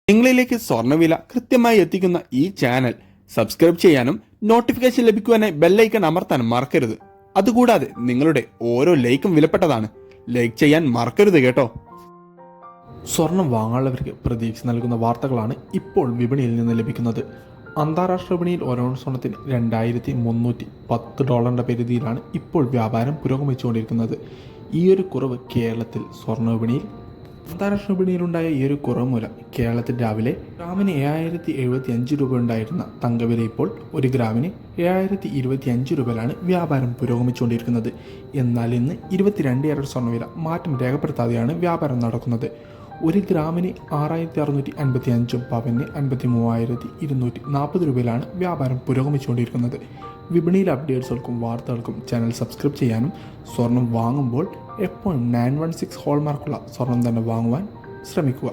നിങ്ങളിലേക്ക് സ്വർണ്ണവില കൃത്യമായി എത്തിക്കുന്ന ഈ ചാനൽ സബ്സ്ക്രൈബ് ചെയ്യാനും നോട്ടിഫിക്കേഷൻ ലഭിക്കുവാനായി ബെല്ലൈക്കൺ അമർത്താനും മറക്കരുത്. അതുകൂടാതെ നിങ്ങളുടെ ഓരോ ലൈക്കും വിലപ്പെട്ടതാണ്. ലൈക്ക് ചെയ്യാൻ മറക്കരുത് കേട്ടോ. സ്വർണം വാങ്ങാനുള്ളവർക്ക് പ്രതീക്ഷ നൽകുന്ന വാർത്തകളാണ് ഇപ്പോൾ വിപണിയിൽ നിന്ന് ലഭിക്കുന്നത്. അന്താരാഷ്ട്ര വിപണിയിൽ ഓരോ സ്വർണത്തിന് $2,310 പരിധിയിലാണ് ഇപ്പോൾ വ്യാപാരം പുരോഗമിച്ചുകൊണ്ടിരിക്കുന്നത്. ഈ ഒരു കുറവ് കേരളത്തിൽ സ്വർണ്ണ വിപണിയിൽ അന്താരാഷ്ട്ര വിപണിയിലുണ്ടായ ഈ ഒരു കുറവ് മൂലം കേരളത്തിൽ രാവിലെ ഗ്രാമിന് 7,075 രൂപ ഉണ്ടായിരുന്ന തങ്കവില ഇപ്പോൾ ഒരു ഗ്രാമിന് 7,025 രൂപയിലാണ് വ്യാപാരം പുരോഗമിച്ചുകൊണ്ടിരിക്കുന്നത്. എന്നാൽ ഇന്ന് 22 ക്യാരറ്റ് സ്വർണ്ണവില മാറ്റം രേഖപ്പെടുത്താതെയാണ് വ്യാപാരം നടക്കുന്നത്. ഒരു ഗ്രാമിന് 6,655 പവന് 53,240 രൂപയിലാണ് വ്യാപാരം പുരോഗമിച്ചുകൊണ്ടിരിക്കുന്നത്. വിപണിയിലെ അപ്ഡേറ്റ്സുകൾക്കും വാർത്തകൾക്കും ചാനൽ സബ്സ്ക്രൈബ് ചെയ്യാനും സ്വർണം വാങ്ങുമ്പോൾ എപ്പോഴും 916 ഹോൾമാർക്കുള്ള സ്വർണം തന്നെ വാങ്ങുവാൻ ശ്രമിക്കുക.